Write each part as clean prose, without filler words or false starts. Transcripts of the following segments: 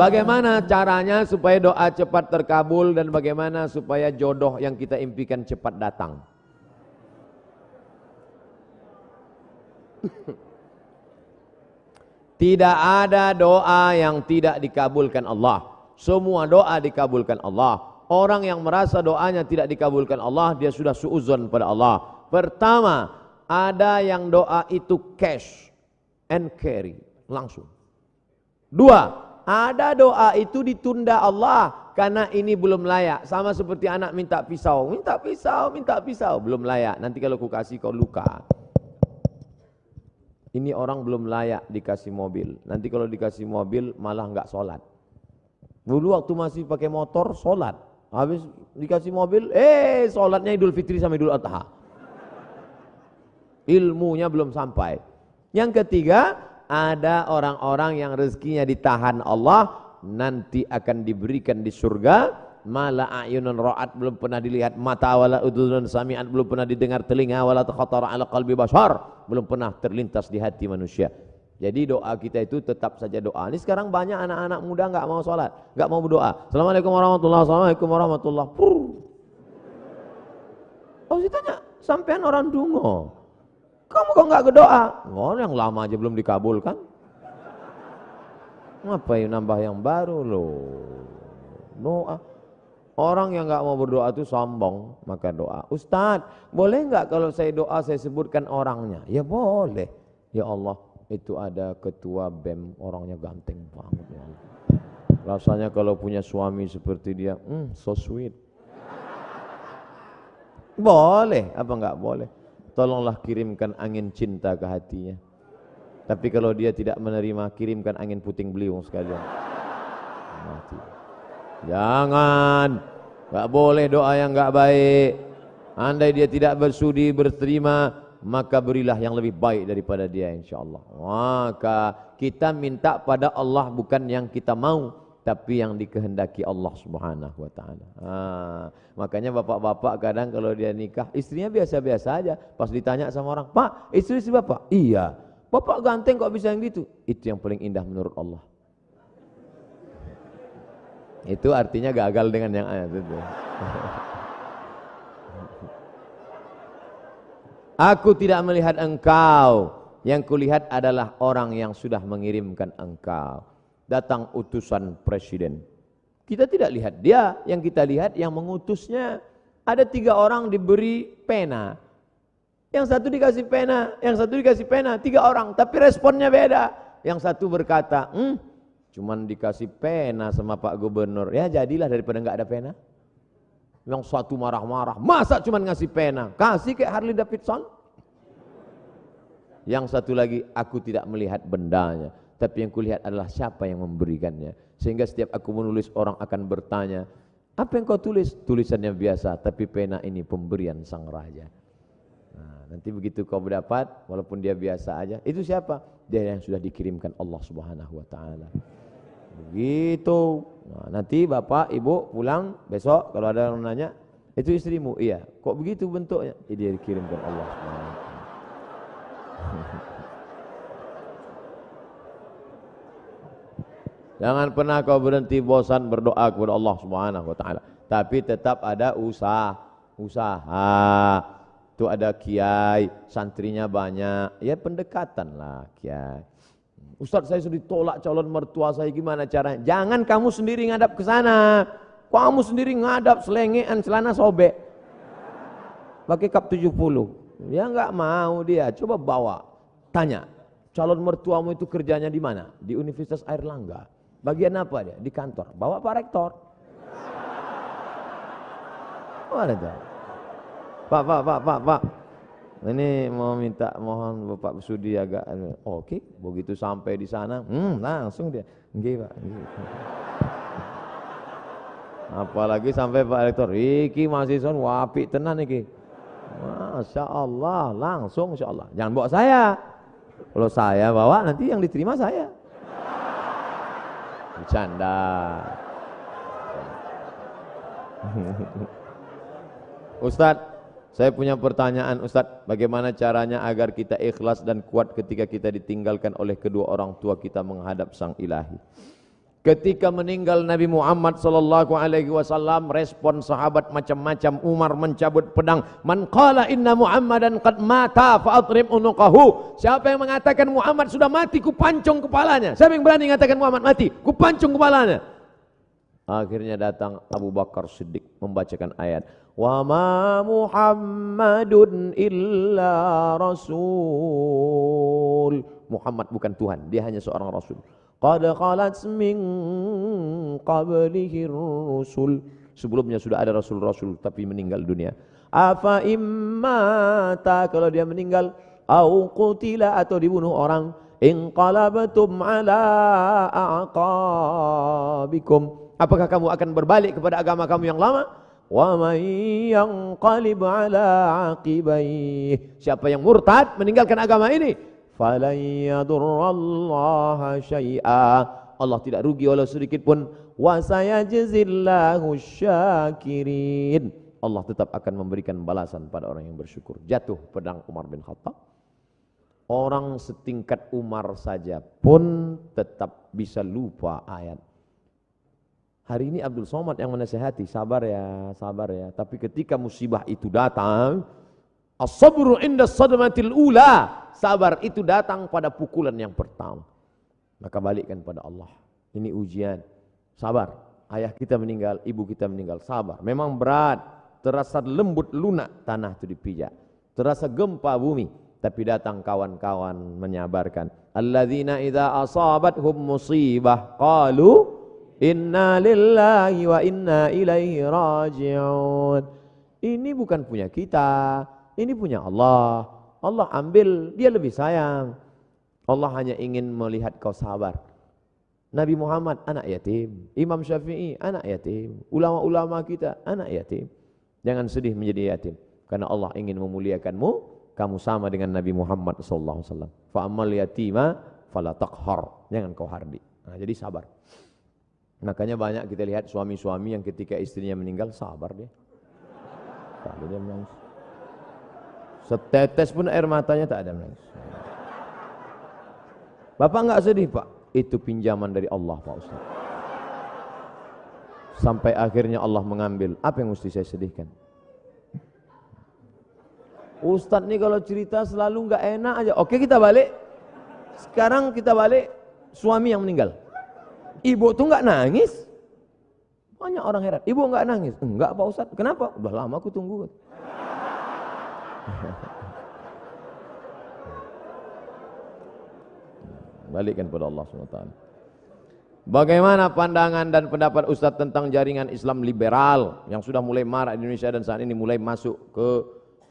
Bagaimana caranya supaya doa cepat terkabul dan bagaimana supaya jodoh yang kita impikan cepat datang? Tidak ada doa yang tidak dikabulkan Allah. Semua doa dikabulkan Allah. Orang yang merasa doanya tidak dikabulkan Allah, dia sudah suudzon pada Allah. Pertama, ada yang doa itu cash and carry, langsung. Dua, ada doa itu ditunda Allah karena ini belum layak. Sama seperti anak minta pisau, belum layak. Nanti kalau ku kasih kau luka. Ini orang belum layak dikasih mobil. Nanti kalau dikasih mobil malah enggak sholat. Dulu waktu masih pakai motor sholat. Habis dikasih mobil, sholatnya Idul Fitri sama Idul Adha. Ilmunya belum sampai. Yang ketiga, ada orang-orang yang rezekinya ditahan Allah, nanti akan diberikan di surga. Mala a'yunun ra'at, belum pernah dilihat mata, wala udhunun sami'at, belum pernah didengar telinga, wala takhatara ala qalbi bashar, belum pernah terlintas di hati manusia. Jadi doa kita itu tetap saja doa. Ini sekarang banyak anak-anak muda enggak mau sholat, enggak mau berdoa. Assalamualaikum warahmatullahi wabarakatuh. Assalamualaikum warahmatullahi wabarakatuh. Oh, ditanya, sampean orang dungo, kamu kok enggak berdoa? Oh, yang lama aja belum dikabulkan. Ngapain nambah yang baru loh? Doa. Orang yang enggak mau berdoa itu sombong, maka doa. Ustadz, boleh enggak kalau saya doa saya sebutkan orangnya? Ya boleh. Ya Allah, itu ada ketua BEM, orangnya ganteng banget ya Allah. Rasanya kalau punya suami seperti dia, so sweet. Boleh, apa enggak boleh? Tolonglah kirimkan angin cinta ke hatinya. Tapi kalau dia tidak menerima, kirimkan angin puting beliung sekalian. Mati. Jangan, enggak boleh doa yang enggak baik. Andai dia tidak bersudi berterima, maka berilah yang lebih baik daripada dia insyaallah. Maka kita minta pada Allah bukan yang kita mau, tapi yang dikehendaki Allah Subhanahu wa taala. Makanya bapak-bapak kadang kalau dia nikah, istrinya biasa-biasa aja. Pas ditanya sama orang, "Pak, istri si Bapak?" "Iya." "Bapak ganteng kok bisa yang gitu?" Itu yang paling indah menurut Allah. Itu artinya gagal dengan yang ayat itu. Aku tidak melihat engkau, yang kulihat adalah orang yang sudah mengirimkan engkau. Datang utusan presiden, kita tidak lihat dia, yang kita lihat yang mengutusnya. Ada 3 orang diberi pena, yang satu dikasih pena, yang satu dikasih pena, 3 orang, tapi responnya beda. Yang satu berkata, cuman dikasih pena sama Pak Gubernur, ya jadilah daripada enggak ada pena. Yang satu marah-marah, masa cuman ngasih pena, kasih kayak Harley Davidson. Yang satu lagi, aku tidak melihat bendanya, tapi yang kulihat adalah siapa yang memberikannya. Sehingga setiap aku menulis, orang akan bertanya, apa yang kau tulis? Tulisannya biasa, tapi pena ini pemberian sang raja. Nah, nanti begitu kau berdapat, walaupun dia biasa aja, itu siapa? Dia yang sudah dikirimkan Allah Subhanahu wa taala. Begitu. Nah, nanti bapak, ibu pulang besok kalau ada yang nanya, itu istrimu? Iya. Kok begitu bentuknya? Dia dikirimkan Allah Subhanahu wa taala. Jangan pernah kau berhenti bosan berdoa kepada Allah Subhanahu wa taala, tapi tetap ada usaha. Itu ada kiai, santrinya banyak, ya pendekatan lah kiai. Ustaz, saya sudah ditolak calon mertua saya, gimana caranya? Jangan kamu sendiri ngadap ke sana. Kamu sendiri ngadap selengean celana sobek. Pakai kap 70. Ya enggak mau dia. Coba bawa. Tanya, calon mertuamu itu kerjanya di mana? Di Universitas Airlangga. Bagian apa dia? Di kantor. Bawa Pak Rektor. Mana itu? Pak. Ini mau minta, mohon Bapak Sudi agak. Oke, begitu sampai di sana, langsung dia. Nggih, Pak. Apalagi sampai Pak Rektor, iki mahasiswa wapi tenan iki. Masya Allah, langsung insya Allah. Jangan bawa saya. Kalau saya bawa nanti yang diterima saya. Bercanda. Ustadz, saya punya pertanyaan Ustadz, bagaimana caranya agar kita ikhlas dan kuat ketika kita ditinggalkan oleh kedua orang tua kita menghadap Sang Ilahi? Ketika meninggal Nabi Muhammad sallallahu alaihi wasallam, respon sahabat macam-macam. Umar mencabut pedang. Man qala inna Muhammadan qad mata fa adrib unuqahu. Siapa yang mengatakan Muhammad sudah mati, ku pancung kepalanya. Siapa yang berani mengatakan Muhammad mati, ku pancung kepalanya. Akhirnya datang Abu Bakar Siddiq membacakan ayat, wa ma Muhammadun illa rasul. Muhammad bukan Tuhan, dia hanya seorang rasul. Qad khalat min qablihi rusul. Sebelumnya sudah ada rasul-rasul tapi meninggal dunia. Afa immata, kalau dia meninggal, au qutila, atau dibunuh orang, inqalabtum ala aqabikum, apakah kamu akan berbalik kepada agama kamu yang lama? Wa may yanqalib ala aqibaihi, siapa yang murtad meninggalkan agama ini, falan yadurrallaha syai'a, Allah tidak rugi walau sedikit pun. Wa sayajzillahu syakirin, Allah tetap akan memberikan balasan pada orang yang bersyukur. Jatuh pedang Umar bin Khattab. Orang setingkat Umar saja pun tetap bisa lupa ayat. Hari ini Abdul Somad yang menasihati, sabar ya, sabar ya. Tapi ketika musibah itu datang, as-sabru inda sadmatil ula, sabar itu datang pada pukulan yang pertama. Maka balikkan pada Allah. Ini ujian. Sabar. Ayah kita meninggal, ibu kita meninggal. Sabar. Memang berat. Terasa lembut lunak tanah itu dipijak. Terasa gempa bumi. Tapi datang kawan-kawan menyabarkan. Alladzina idza asabathum musibah qalu inna lillahi wa inna ilaihi raji'un. Ini bukan punya kita, ini punya Allah. Allah ambil, dia lebih sayang. Allah hanya ingin melihat kau sabar. Nabi Muhammad anak yatim, Imam Syafi'i anak yatim, ulama-ulama kita anak yatim. Jangan sedih menjadi yatim, karena Allah ingin memuliakanmu. Kamu sama dengan Nabi Muhammad sallallahu alaihi wasallam. Fa ammal yatima fala taqhar, jangan kau hardi. Nah, jadi sabar. Makanya banyak kita lihat suami-suami yang ketika istrinya meninggal sabar dia. Tak ada dia menangis. Setetes pun air matanya tak ada menangis. Bapak enggak sedih, Pak? Itu pinjaman dari Allah, Pak Ustaz. Sampai akhirnya Allah mengambil. Apa yang mesti saya sedihkan? Ustaz nih kalau cerita selalu enggak enak aja. Oke, kita balik. Sekarang kita balik suami yang meninggal. Ibu tuh enggak nangis. Banyak orang heran. Ibu enggak nangis. Enggak, Pak Ustaz. Kenapa? Udah lama aku tunggu. Balikkan pada Allah SWT. Bagaimana pandangan dan pendapat Ustaz tentang jaringan Islam liberal yang sudah mulai marak di Indonesia dan saat ini mulai masuk ke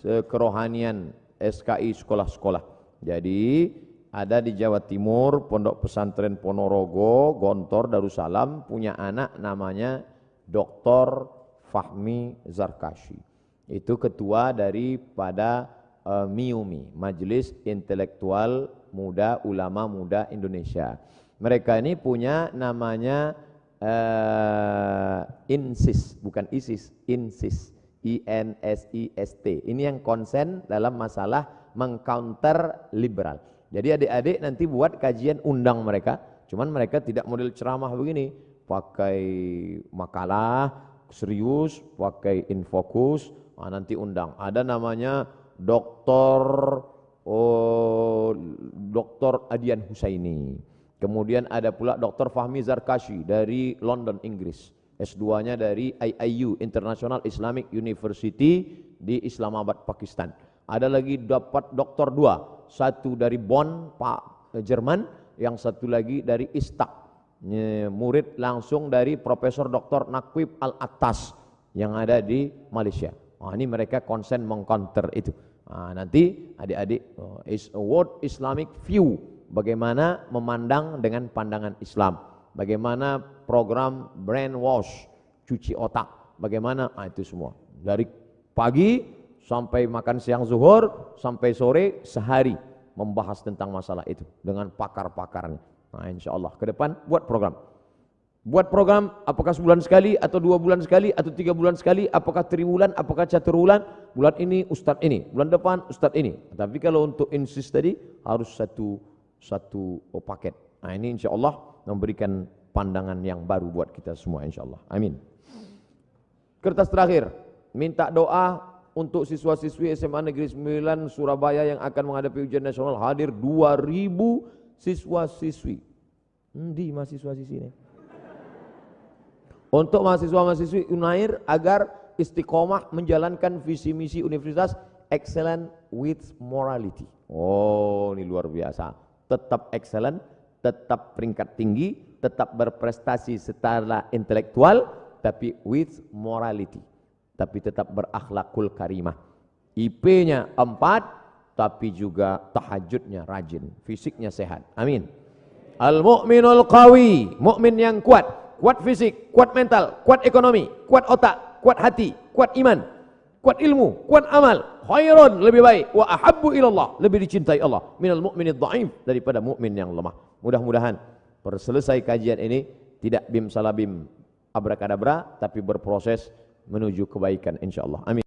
kerohanian SKI sekolah-sekolah. Jadi ada di Jawa Timur Pondok Pesantren Ponorogo, Gontor, Darussalam punya anak namanya Dr. Fahmi Zarkashi. Itu ketua daripada MIUMI, Majelis Intelektual Muda Ulama Muda Indonesia. Mereka ini punya namanya INSIS, bukan ISIS, INSIS, INSIST. Ini yang konsen dalam masalah mengcounter liberal. Jadi adik-adik nanti buat kajian, undang mereka. Cuman mereka tidak model ceramah begini, pakai makalah serius, pakai infokus. Nanti undang. Ada namanya Dr. Adian Husaini. Kemudian ada pula Dr. Fahmi Zarkashi dari London, Inggris. S2-nya dari IIU, International Islamic University di Islamabad, Pakistan. Ada lagi dapat doktor 2, satu dari Bonn, Jerman, yang satu lagi dari Istak. Murid langsung dari Profesor Dr. Naqib Al-Attas yang ada di Malaysia. Ini mereka konsen mengcounter itu. Nanti adik-adik is a world Islamic view, bagaimana memandang dengan pandangan Islam, bagaimana program brainwash, cuci otak, bagaimana itu semua dari pagi sampai makan siang zuhur sampai sore sehari membahas tentang masalah itu dengan pakar-pakarnya. Insyaallah ke depan buat program apakah sebulan sekali atau 2 bulan sekali atau 3 bulan sekali, apakah triwulan, apakah caturwulan, bulan ini ustadz ini, bulan depan ustadz ini. Tapi kalau untuk insist tadi harus satu paket. Ini insyaallah memberikan pandangan yang baru buat kita semua insyaallah. Amin. Kertas terakhir, minta doa untuk siswa-siswi SMA Negeri 9 Surabaya yang akan menghadapi ujian nasional. Hadir 2000 siswa-siswi. Di mahasiswa-siswi ini. Untuk mahasiswa-mahasiswi Unair agar istiqomah menjalankan visi misi universitas excellent with morality. Oh, ini luar biasa. Tetap excellent, tetap peringkat tinggi, tetap berprestasi secara intelektual, tapi with morality. Tapi tetap berakhlakul karimah. IP-nya 4, tapi juga tahajudnya rajin, fisiknya sehat. Amin. Al-mu'minul qawi, mukmin yang kuat, kuat fisik, kuat mental, kuat ekonomi, kuat otak, kuat hati, kuat iman, kuat ilmu, kuat amal, khairun, lebih baik, wa ahabbu ilallah, lebih dicintai Allah, minal mu'minid dha'if, daripada mukmin yang lemah. Mudah-mudahan selesai kajian ini tidak bim salabim abrakadabra, tapi berproses menuju kebaikan insyaallah. Amin.